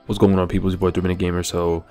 What's going on, people? It's your boy 3 Minute Gamer. So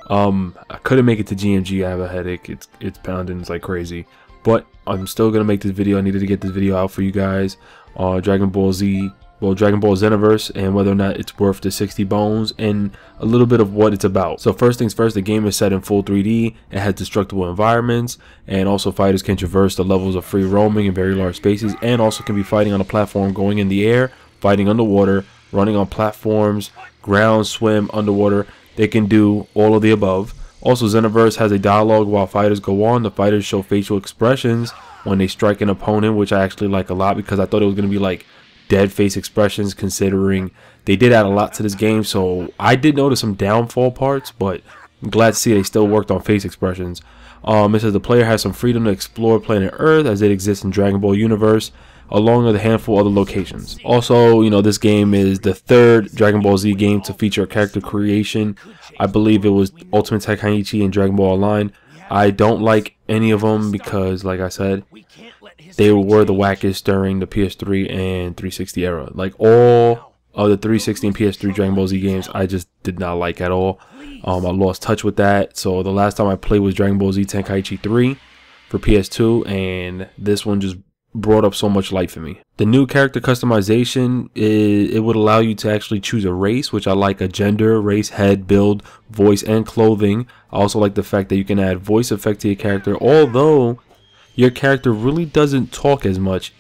I couldn't make it to GMG. I have a headache. It's pounding. It's like crazy, but I'm still gonna make this video. I needed to get this video out for you guys. Dragon Ball Xenoverse, and whether or not it's worth the 60 bones, and a little bit of what it's about. So first things first, the game is set in full 3D. It has destructible environments, and also fighters can traverse the levels of free roaming in very large spaces, and also can be fighting on a platform, going in the air, fighting underwater, running on platforms, ground, swim, underwater. They can do all of the above. Also, Xenoverse has a dialogue while fighters go on. The fighters show facial expressions when they strike an opponent, which I actually like a lot, because I thought it was going to be like dead face expressions, considering they did add a lot to this game. So I did notice some downfall parts, but I'm glad to see they still worked on face expressions. It says the player has some freedom to explore planet Earth as it exists in Dragon Ball universe, along with a handful of other locations. Also, you know, this game is the third Dragon Ball Z game to feature a character creation. I believe it was Ultimate Tenkaichi and Dragon Ball Online. I don't like any of them because, like I said, they were the wackest during the PS3 and 360 era. Like all of the 360 and PS3 Dragon Ball Z games, I just did not like at all. I lost touch with that. So the last time I played was Dragon Ball Z Tenkaichi 3 for PS2, and this one just brought up so much light for me. The new character customization, it would allow you to actually choose a race, which I like: a gender, race, head, build, voice, and clothing. I also like the fact that you can add voice effect to your character, although your character really doesn't talk as much.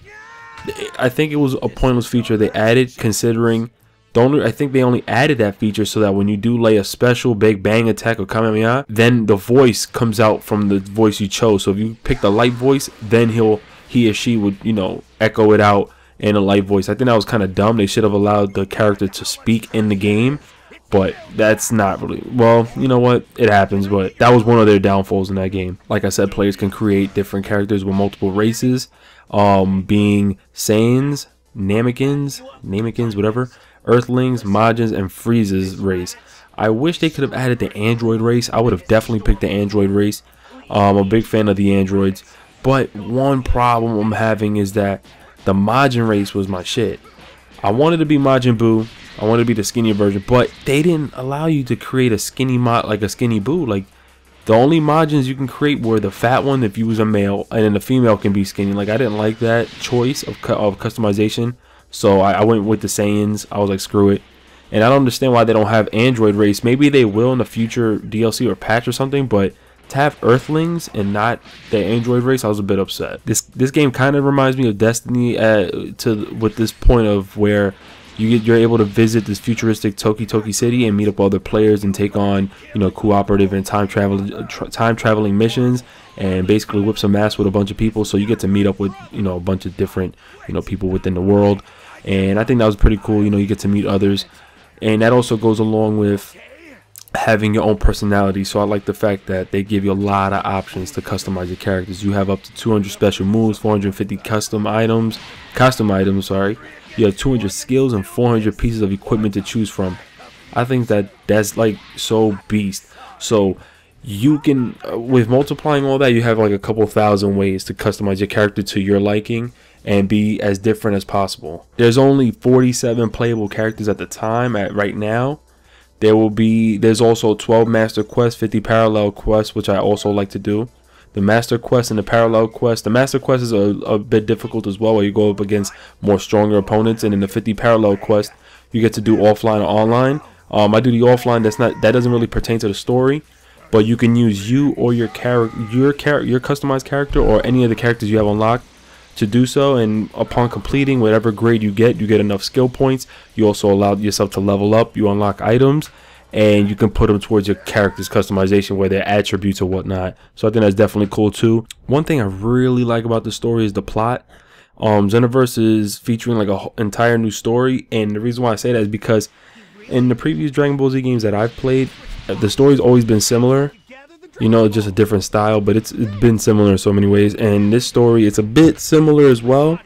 I think it was a pointless feature they added, considering I think they only added that feature so that when you do lay a special big bang attack or Kamehameha, then the voice comes out from the voice you chose. So if you pick the light voice, then he or she would, you know, echo it out in a light voice. I think that was kind of dumb. They should have allowed the character to speak in the game, but that's not really, well, you know what, it happens. But that was one of their downfalls in that game. Like I said, players can create different characters with multiple races, being Saiyans, Namekins, whatever, Earthlings, Majins, and Frieza's race. I wish they could have added the android race. I would have definitely picked the android race. I'm a big fan of the androids. But one problem I'm having is that the Majin race was my shit. I wanted to be Majin Buu. I wanted to be the skinnier version, but they didn't allow you to create a skinny like a skinny Buu. Like, the only Majins you can create were the fat one if you was a male, and then the female can be skinny. Like, I didn't like that choice of customization, so I went with the Saiyans. I was like, screw it. And I don't understand why they don't have android race. Maybe they will in the future DLC or patch or something, but to have Earthlings and not the android race, I was a bit upset. This game kind of reminds me of Destiny with this point of where you're able to visit this futuristic Toki city and meet up other players and take on, you know, cooperative and time traveling missions, and basically whip some ass with a bunch of people. So you get to meet up with, you know, a bunch of different, you know, people within the world, and I think that was pretty cool. You know, you get to meet others, and that also goes along with having your own personality. So I like the fact that they give you a lot of options to customize your characters. You have up to 200 special moves, 450 custom items, sorry. You have 200 skills and 400 pieces of equipment to choose from. I think that's like so beast. So you can, with multiplying all that, you have like a couple thousand ways to customize your character to your liking and be as different as possible. There's only 47 playable characters at the time right now. There's also 12 master quests, 50 parallel quests, which I also like to do. The master quest and the parallel quest. The master quest is a bit difficult as well, where you go up against more stronger opponents, and in the 50 parallel quest, you get to do offline or online. I do the offline. That doesn't really pertain to the story, but you can use you or your customized character, or any of the characters you have unlocked to do so, and upon completing whatever grade you get enough skill points. You also allow yourself to level up. You unlock items, and you can put them towards your character's customization, where their attributes or whatnot. So I think that's definitely cool too. One thing I really like about the story is the plot. Xenoverse is featuring like an entire new story, and the reason why I say that is because in the previous Dragon Ball Z games that I've played, the story's always been similar. You know, just a different style, but it's been similar in so many ways. And this story, it's a bit similar as well.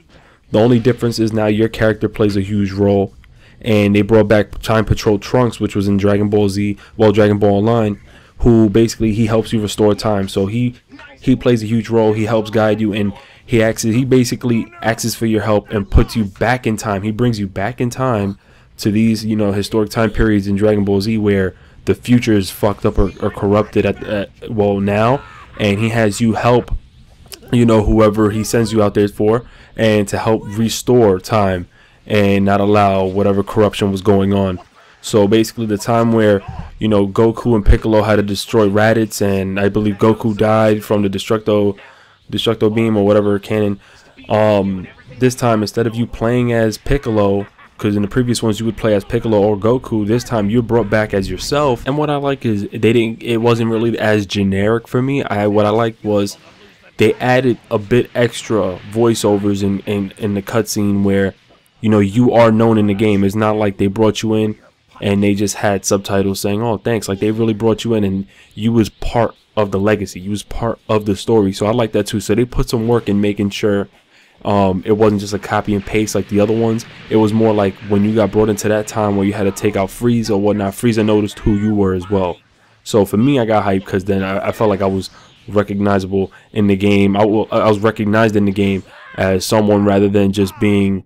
The only difference is now your character plays a huge role, and they brought back Time Patrol Trunks, which was in Dragon Ball Z, well, Dragon Ball Online, who basically he helps you restore time. So he plays a huge role. He helps guide you, and he basically asks for your help and puts you back in time. He brings you back in time to these, you know, historic time periods in Dragon Ball Z where the future is fucked up or corrupted well now, and he has you help, you know, whoever he sends you out there for, and to help restore time and not allow whatever corruption was going on. So basically the time where, you know, Goku and Piccolo had to destroy Raditz, and I believe Goku died from the Destructo beam or whatever cannon. This time, instead of you playing as Piccolo, because in the previous ones you would play as Piccolo or Goku, this time you're brought back as yourself. And what I like is it wasn't really as generic for me. What I liked was they added a bit extra voiceovers in the cutscene where, you know, you are known in the game. It's not like they brought you in and they just had subtitles saying, oh, thanks. Like, they really brought you in and you was part of the legacy. You was part of the story. So I like that too. So they put some work in making sure it wasn't just a copy and paste like the other ones. It was more like when you got brought into that time where you had to take out Frieza or whatnot, Frieza noticed who you were as well. So for me, I got hyped because then I felt like I was recognizable in the game. I was recognized in the game as someone rather than just being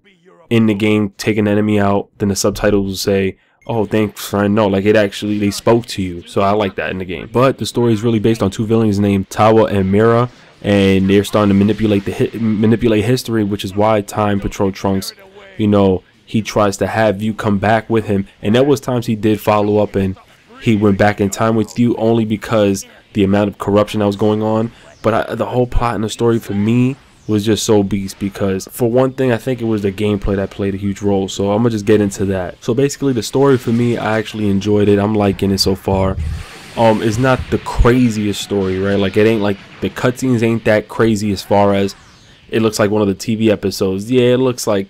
in the game, taking the enemy out. Then the subtitles will say, oh, thanks, friend. No, like they spoke to you. So I like that in the game. But the story is really based on two villains named Tawa and Mira, and they're starting to manipulate history, which is why Time Patrol Trunks, you know, he tries to have you come back with him. And there was times he did follow up and he went back in time with you, only because the amount of corruption that was going on. But the whole plot and the story for me was just so beast, because for one thing, I think it was the gameplay that played a huge role. So I'm gonna just get into that. So basically the story for me, I actually enjoyed it. I'm liking it so far. It's not the craziest story, right? Like, it ain't like the cutscenes ain't that crazy as far as it looks like one of the TV episodes. Yeah, it looks like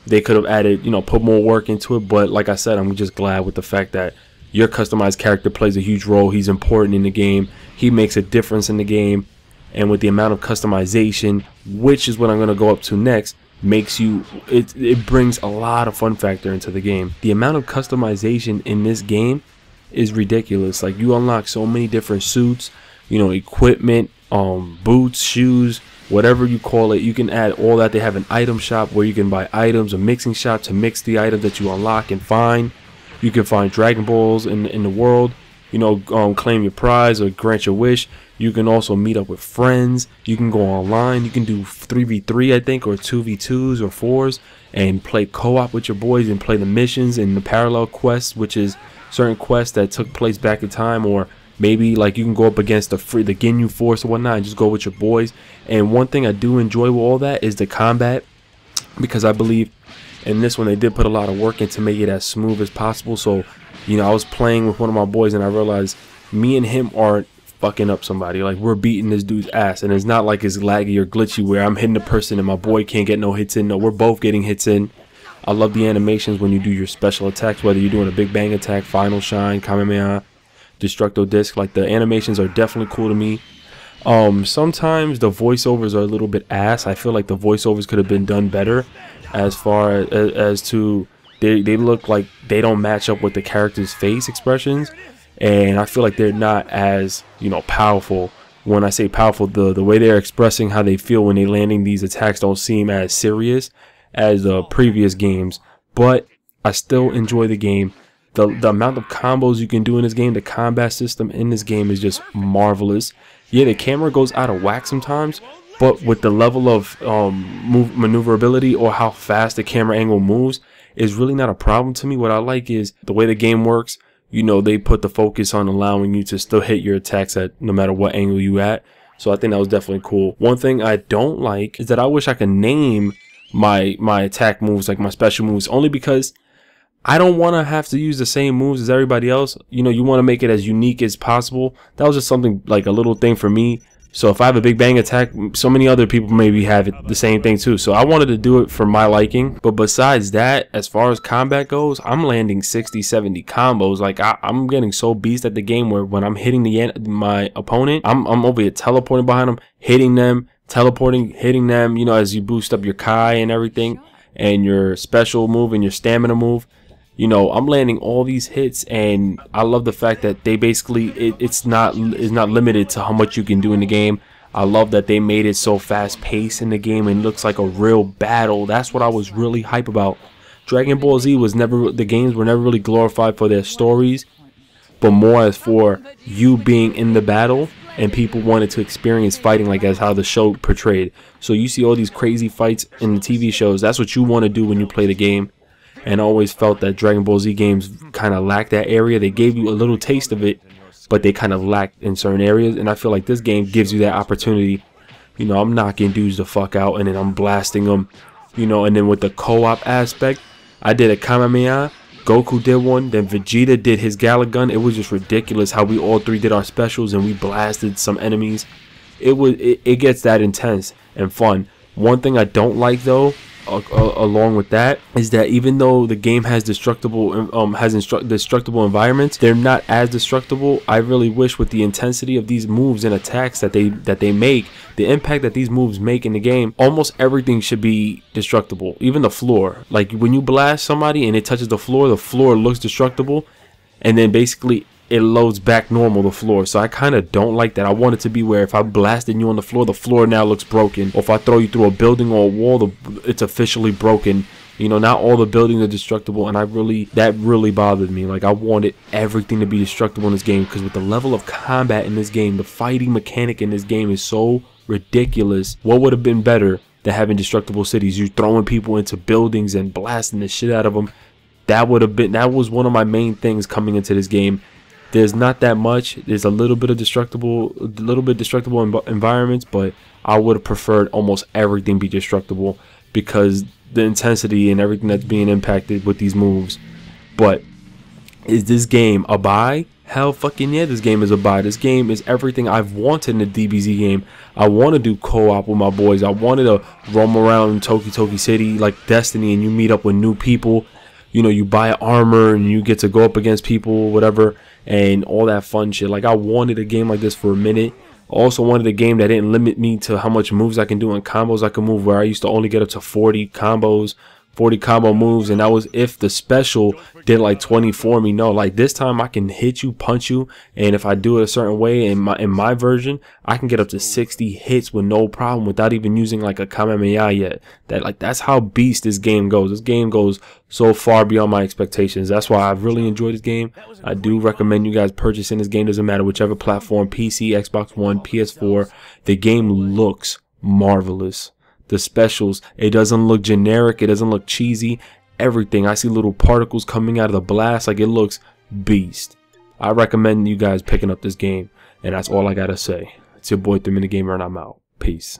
they could have added, you know, put more work into it. But like I said, I'm just glad with the fact that your customized character plays a huge role. He's important in the game. He makes a difference in the game. And with the amount of customization, which is what I'm going to go up to next, makes you, it brings a lot of fun factor into the game. The amount of customization in this game is ridiculous. Like, you unlock so many different suits, you know, equipment, boots, shoes, whatever you call it. You can add all that. They have an item shop where you can buy items, a mixing shop to mix the items that you unlock and find. You can find Dragon Balls in the world, you know, claim your prize or grant your wish. You can also meet up with friends. You can go online. You can do 3v3, I think, or 2v2s or 4s, and play co-op with your boys and play the missions and the parallel quests, which is certain quests that took place back in time. Or maybe like you can go up against the Ginyu Force or whatnot and just go with your boys. And one thing I do enjoy with all that is the combat, because I believe in this one they did put a lot of work in to make it as smooth as possible. So, you know, I was playing with one of my boys and I realized me and him aren't fucking up somebody. Like, we're beating this dude's ass, and it's not like it's laggy or glitchy where I'm hitting the person and my boy can't get no hits in. No, we're both getting hits in. I love the animations when you do your special attacks, whether you're doing a Big Bang attack, Final Shine, Kamehameha, Destructo Disc. Like, the animations are definitely cool to me. Sometimes the voiceovers are a little bit ass. I feel like the voiceovers could have been done better, as far as to they look like they don't match up with the character's face expressions. And I feel like they're not as, you know, powerful. When I say powerful, the way they're expressing how they feel when they're landing these attacks don't seem as serious as the previous games. But I still enjoy the game. The amount of combos you can do in this game, the combat system in this game is just marvelous. Yeah, the camera goes out of whack sometimes, but with the level of maneuverability or how fast the camera angle moves is really not a problem to me. What I like is the way the game works. You know, they put the focus on allowing you to still hit your attacks at no matter what angle you at. So I think that was definitely cool. One thing I don't like is that I wish I could name my attack moves, like my special moves, only because I don't want to have to use the same moves as everybody else. You know, you want to make it as unique as possible. That was just something, like a little thing for me. So if I have a Big Bang attack, so many other people maybe have it the same thing too. So I wanted to do it for my liking. But besides that, as far as combat goes, I'm landing 60-70 combos. Like, I'm getting so beast at the game where when I'm hitting my opponent, I'm over here teleporting behind them, hitting them, teleporting, hitting them, you know, as you boost up your Kai and everything, and your special move and your stamina move. You know, I'm landing all these hits, and I love the fact that they basically it's not limited to how much you can do in the game. I love that they made it so fast paced in the game and looks like a real battle. That's what I was really hype about. Dragon Ball Z was never, the games were never really glorified for their stories, but more as for you being in the battle, and people wanted to experience fighting like as how the show portrayed. So you see all these crazy fights in the TV shows. That's what you want to do when you play the game. And I always felt that Dragon Ball Z games kind of lacked that area. They gave you a little taste of it, but they kind of lacked in certain areas. And I feel like this game gives you that opportunity. You know, I'm knocking dudes the fuck out, and then I'm blasting them. You know, and then with the co-op aspect, I did a Kamehameha, Goku did one, then Vegeta did his Gala Gun. It was just ridiculous how we all three did our specials and we blasted some enemies. It gets that intense and fun. One thing I don't like though, along with that, is that even though the game has destructible environments, they're not as destructible. I really wish with the intensity of these moves and attacks that they make, the impact that these moves make in the game, almost everything should be destructible. Even the floor, like when you blast somebody and it touches the floor looks destructible, and then basically it loads back normal, the floor. So I kind of don't like that. I want it to be where if I blasted you on the floor now looks broken, or if I throw you through a building or a wall, it's officially broken. You know, not all the buildings are destructible, and that really bothered me. Like, I wanted everything to be destructible in this game, because with the level of combat in this game, the fighting mechanic in this game is so ridiculous. What would have been better than having destructible cities? You throwing people into buildings and blasting the shit out of them. That was one of my main things coming into this game. There's not that much. There's a little bit destructible environments, but I would have preferred almost everything be destructible, because the intensity and everything that's being impacted with these moves. But is this game a buy? Hell fucking yeah, this game is a buy. This game is everything I've wanted in a DBZ game. I want to do co-op with my boys. I wanted to roam around Toki City like Destiny, and you meet up with new people. You know, you buy armor and you get to go up against people, whatever, and all that fun shit. Like, I wanted a game like this for a minute. I also wanted a game that didn't limit me to how much moves I can do and combos I can move, where I used to only get up to 40 combos, 40 combo moves, and that was if the special did like 20 for me. No, like this time I can hit you, punch you, and if I do it a certain way in my version, I can get up to 60 hits with no problem without even using like a Kamehameha yet. That's how beast this game goes. This game goes so far beyond my expectations. That's why I've really enjoyed this game. I do recommend you guys purchasing this game. Doesn't matter whichever platform, PC, Xbox One, PS4. The game looks marvelous. The specials, it doesn't look generic, it doesn't look cheesy. Everything, I see little particles coming out of the blast, like it looks beast. I recommend you guys picking up this game, and that's all I gotta say. It's your boy 3 Minute Gamer, and I'm out. Peace.